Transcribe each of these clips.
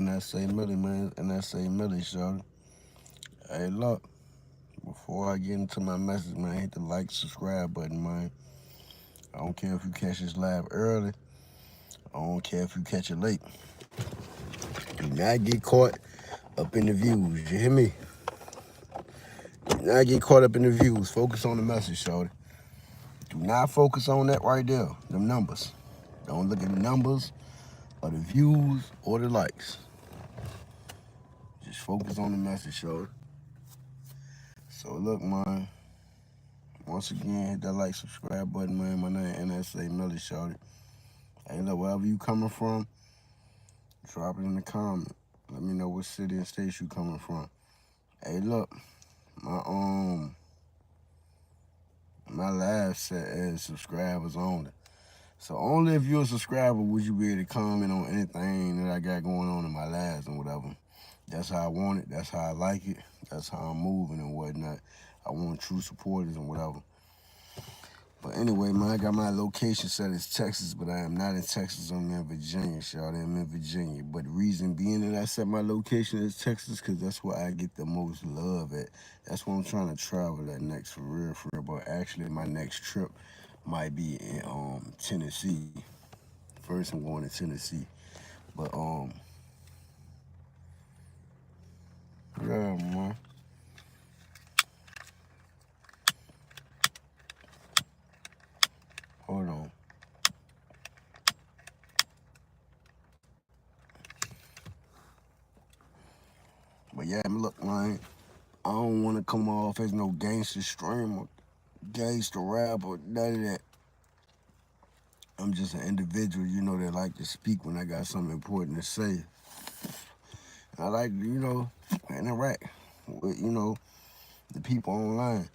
NSA Millie, man. NSA Millie, shorty. Hey, look, before I get into my message, man, hit the like, subscribe button, man. I don't care if you catch this live early. I don't care if you catch it late. Do not get caught up in the views. You hear me? Do not get caught up in the views. Focus on the message, shorty. Do not focus on that right there, them numbers. Don't look at the numbers or the views or the likes. Just focus on the message, shorty. So look, man. Once again, hit that like, subscribe button, man. My name NSA Millie, shorty. Hey, look, wherever you coming from, drop it in the comment. Let me know what city and state you coming from. Hey, look, my my live set is subscribers only. So only if you're a subscriber would you be able to comment on anything that I got going on in my lives and whatever. That's how I want it. That's how I like it. That's how I'm moving and whatnot. I want true supporters and whatever. But anyway, man, I got my location set as Texas, but I am not in Texas. I'm in Virginia, y'all. I'm in Virginia. But the reason being that I set my location as Texas, because that's where I get the most love at. That's where I'm trying to travel at next, for real, for real. But actually, my next trip might be in Tennessee. First, I'm going to Tennessee. But, yeah, man. Hold on. But yeah, look, man, I don't want to come off as no gangster streamer, gangster rapper, none of that. I'm just an individual, that like to speak when I got something important to say. I like, interact with, the people online.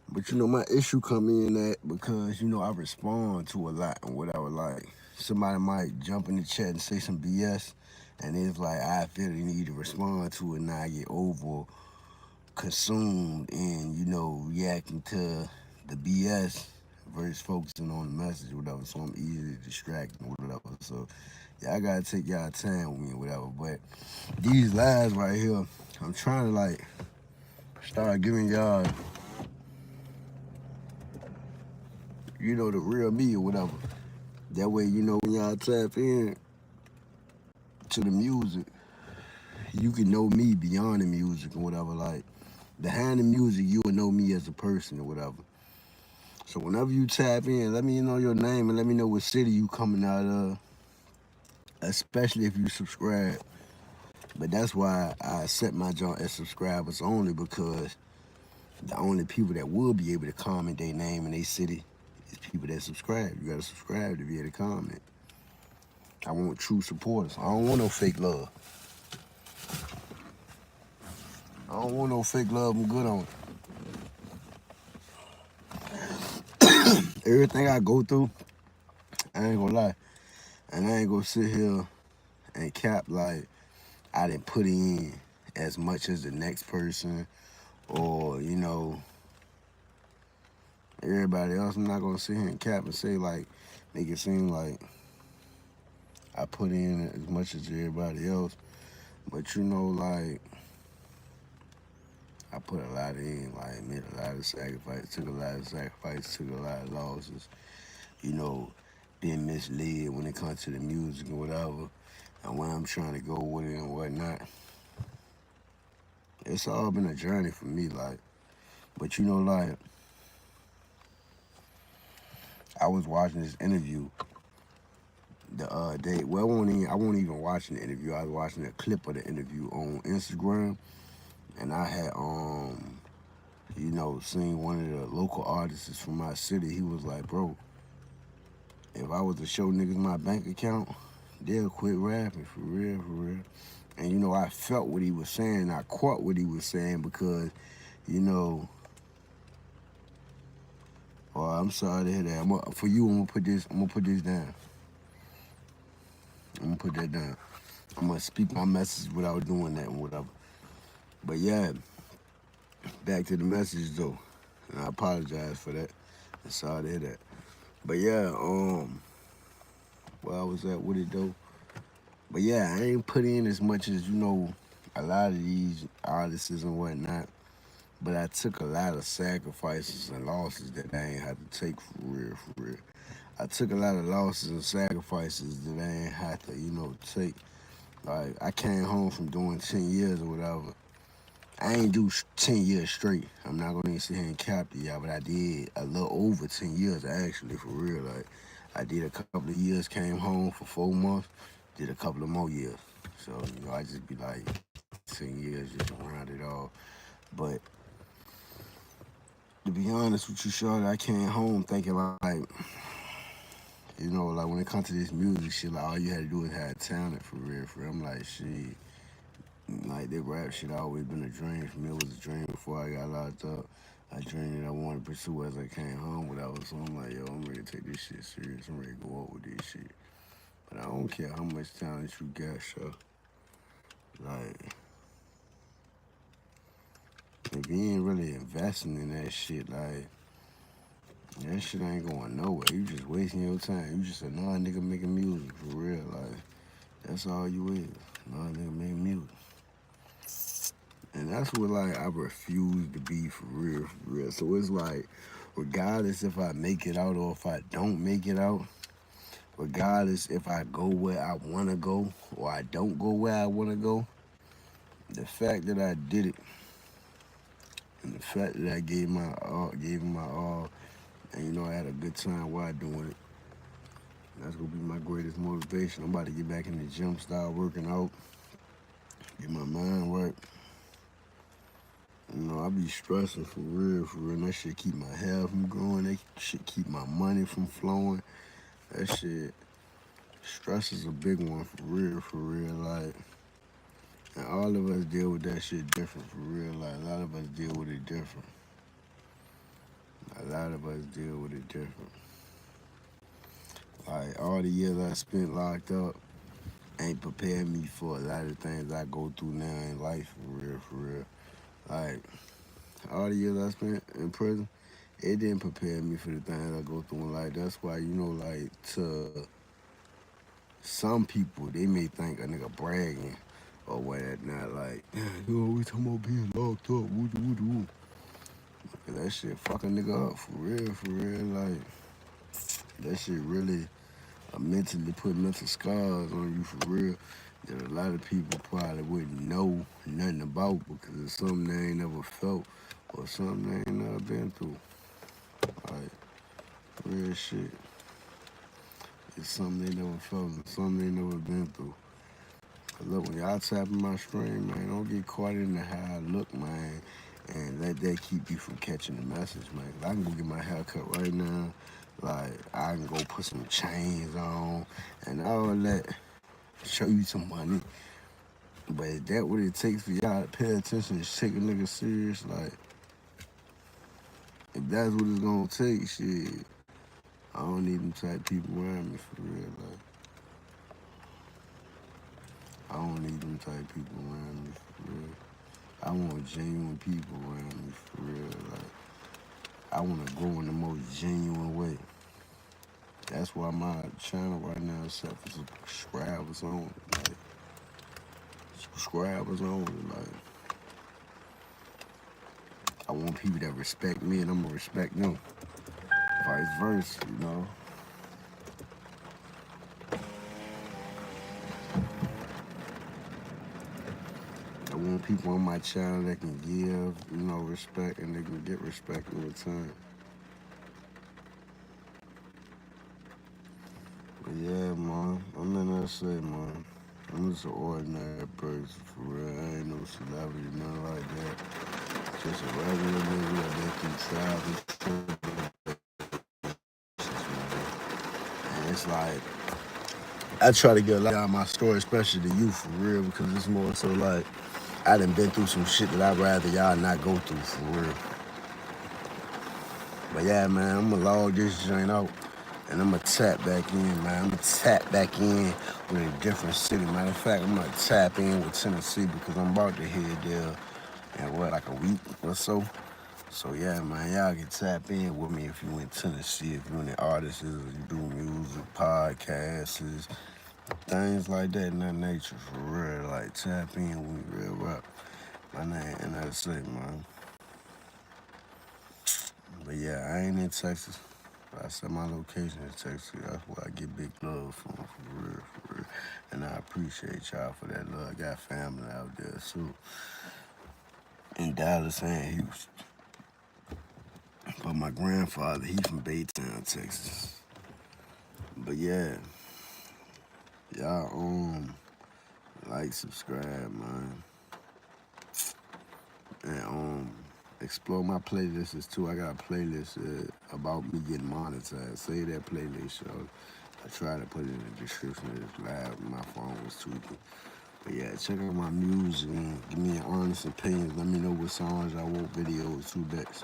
But, my issue come in that because, I respond to a lot and whatever. Like, somebody might jump in the chat and say some BS, and it's like, I feel they need to respond to it, and I get over consumed in, reacting to the BS versus focusing on the message or whatever. So I'm easily distracted or whatever. So yeah, I gotta take y'all time with me or whatever. But these lives right here, I'm trying to like start giving y'all, the real me or whatever. That way, when y'all tap in to the music, you can know me beyond the music or whatever. Like behind the music, you will know me as a person or whatever. So whenever you tap in, let me know your name and let me know what city you coming out of, especially if you subscribe. But that's why I set my joint as subscribers only, because the only people that will be able to comment their name and their city is people that subscribe. You gotta subscribe to be able to comment. I want true supporters. I don't want no fake love. I don't want no fake love. I'm good on it. Everything I go through, I ain't gonna lie. And I ain't gonna sit here and cap like I didn't put in as much as the next person or, everybody else. I'm not gonna sit here and cap and say like, make it seem like I put in as much as everybody else. But like, I put a lot in, like made a lot of sacrifice, took a lot of sacrifice, took a lot of losses, being misled when it comes to the music and whatever, and where I'm trying to go with it and whatnot. It's all been a journey for me, like, but like, I was watching this interview the day. Well, I won't even watching the interview. I was watching a clip of the interview on Instagram, and I had seen one of the local artists from my city. He was like, bro, if I was to show niggas my bank account, they'll quit rapping, for real, for real. And I felt what he was saying. I caught what he was saying because, oh, I'm sorry to hear that. For you, I'm gonna put this down. I'm gonna put that down. I'm gonna speak my message without doing that and whatever. But yeah, back to the message though. And I apologize for that. I'm sorry to hear that. But yeah, where I was at with it though. But yeah, I ain't put in as much as a lot of these artists and whatnot. But I took a lot of sacrifices and losses that I ain't had to take for real, for real. I took a lot of losses and sacrifices that I ain't had to, take. Like I came home from doing 10 years or whatever. I ain't do 10 years straight. I'm not gonna even sit here and cap to y'all, but I did a little over 10 years actually, for real. Like I did a couple of years, came home for 4 months, did a couple of more years. So I just be like 10 years just around it all. But to be honest with you, Shorty, I came home thinking like, like when it comes to this music shit, like all you had to do was have talent for real. For real. I'm like, shit, like that rap shit always been a dream for me. It was a dream before I got locked up. A dream that I wanted to pursue as I came home without. So I'm like, yo, I'm ready to take this shit serious. I'm ready to go up with this shit. But I don't care how much talent you got, so like if you ain't really investing in that shit, like that shit ain't going nowhere. You just wasting your time. You just another nigga making music for real. Like that's all you is. Another nigga making music. And that's what like I refuse to be for real, for real. So it's like, regardless if I make it out or if I don't make it out, regardless if I go where I wanna go or I don't go where I wanna go, the fact that I did it and the fact that I gave him my all, and I had a good time while doing it, that's gonna be my greatest motivation. I'm about to get back in the gym, start working out, get my mind right. I be stressing for real, for real. That shit keep my hair from growing. That shit keep my money from flowing. That shit, stress is a big one for real, for real. Like, and all of us deal with that shit different, for real. Like, a lot of us deal with it different. A lot of us deal with it different. Like, all the years I spent locked up ain't prepared me for a lot of things I go through now in life, for real, for real. Like, all the years I spent in prison, it didn't prepare me for the things I go through in life. That's why, like to some people, they may think a nigga bragging or whatnot. Like, you always talking about being locked up, woo woo woo. That shit fuck a nigga up for real, for real. Like, that shit really mentally put mental scars on you for real. That a lot of people probably wouldn't know nothing about because it's something they ain't never felt or something they ain't never been through. Like, real shit. It's something they never felt and something they never been through. Look, when y'all tapping my stream, man, don't get caught in the how I look, man, and let that keep you from catching the message, man. 'Cause I can go get my hair cut right now. Like, I can go put some chains on and all that, show you some money. But is that what it takes for y'all to pay attention and take a nigga serious? Like, if that's what it's gonna take, shit, I don't need them type people around me for real. Like, I don't need them type people around me for real. I want genuine people around me for real. Like, I want to grow in the most genuine way. That's why my channel right now is set for subscribers only. Like, subscribers only. Like, I want people that respect me and I'm going to respect them. Vice versa. I want people on my channel that can give, respect and they can get respect in return. But yeah, man, I'm in NSA, man. I'm just an ordinary person, for real. I ain't no celebrity, nothing like that. Just a regular nigga that been through trials and tribulations, man. And it's like, I try to get a lot out of my story, especially the youth, for real, because it's more so like, I done been through some shit that I'd rather y'all not go through, for real. But yeah, man, I'm gonna log this joint out. And I'm gonna tap back in, man. I'm gonna tap back in with a different city. Matter of fact, I'm gonna tap in with Tennessee because I'm about to head there in like a week or so. So yeah, man, y'all can tap in with me if you in Tennessee, if you in the artists, you do music, podcasts, Things like that in that nature for real. Like tap in when we real rap. My name NSA, man. But yeah, I ain't in Texas. I said my location is Texas. That's where I get big love from, for real, for real. And I appreciate y'all for that love. I got family out there too, in Dallas and Houston. But my grandfather, he from Baytown, Texas. But yeah, y'all like, subscribe, man, and explore my playlists too. I got a playlist about me getting monetized. Save that playlist, y'all. I try to put it in the description of this live. My phone was tweaking. But yeah, check out my music and give me an honest opinion. Let me know what songs I want videos to next.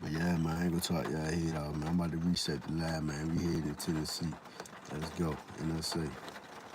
But yeah, man, I ain't gonna talk y'all head out, man. I'm about to reset the live, man. We headed to Tennessee. Let's go. NSA.